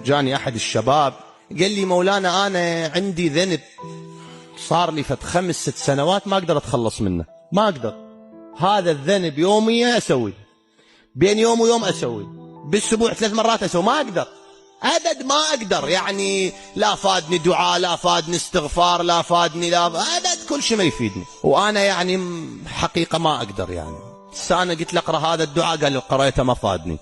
جاني أحد الشباب قال لي مولانا أنا عندي ذنب صار لي 5-6 سنوات ما أقدر أتخلص منه، ما أقدر. هذا الذنب يوميا أسوي، بين يوم ويوم أسوي، بالأسبوع 3 مرات أسوي، ما أقدر أبد، ما أقدر. يعني لا فادني دعاء، لا فادني استغفار، لا فادني لا أبد، كل شيء ما يفيدني. وأنا يعني حقيقة ما أقدر. يعني أنا قلت له اقرأ هذا الدعاء، قال لي قرأته ما فادني.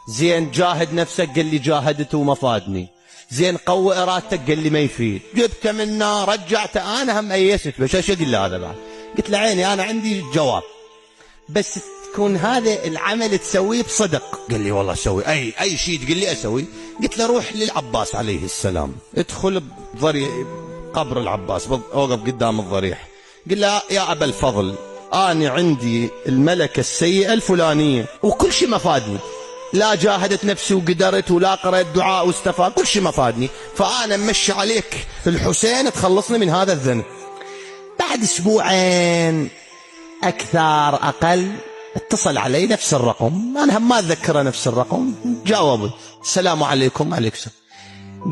زين جاهد نفسك، قال لي جاهدته وما فادني. زين قوي إرادتك، قال لي ما يفيد. جبته منه رجعته، أنا هم أيست بس ايش أقول له هذا بعد؟ قلت له عيني أنا عندي جواب، بس تكون هذا العمل تسويه بصدق. قال لي والله أسوي أي شيء تقول لي أسوي. قلت له روح للعباس عليه السلام، ادخل بضريح قبر العباس، اوقف قدام الضريح، قل له يا أبا الفضل أنا عندي الملكة السيئة الفلانية وكل شيء ما فادني، لا جاهدت نفسي وقدرت ولا قرأت دعاء واستفاد، كل شيء ما فادني، فأنا مشي عليك الحسين تخلصني من هذا الذنب. بعد أسبوعين أكثر أقل اتصل علي نفس الرقم، أنا هم ما أتذكره نفس الرقم، جاوبي السلام عليكم. عليكم السلام.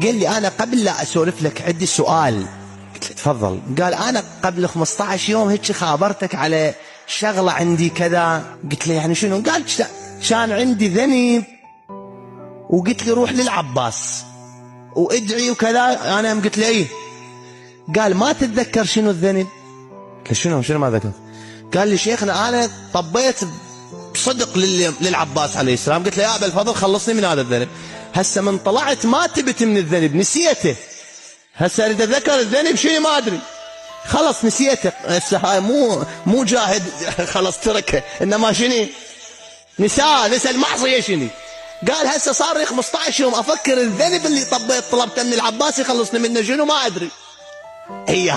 قال لي أنا قبل لا أسولف لك عندي سؤال. قلت له تفضل. قال أنا قبل 15 يوم هيك خابرتك على شغلة عندي كذا. قلت له يعني شنو؟ قال كان عندي ذنب وقلت لي روح للعباس وادعي وكذا. أنا قلت له إيه. قال ما تتذكر شنو الذنب؟ قلت له شنو ما ذكرت؟ قال لي شيخنا أنا طبيت بصدق للعباس عليه السلام، قلت له يا أبا الفضل خلصني من هذا الذنب. هسه من طلعت ما تبت من الذنب، نسيته. هسه أريد أتذكر الذنب شنو ما أدري، خلص نسيته. هسه هاي مو جاهد خلص تركه، إنما شنو نسى المعصية شنو. قال هسه صار لي 15 يوم أفكر الذنب اللي طلبته من العباس يخلصني منه شنو ما أدري. هي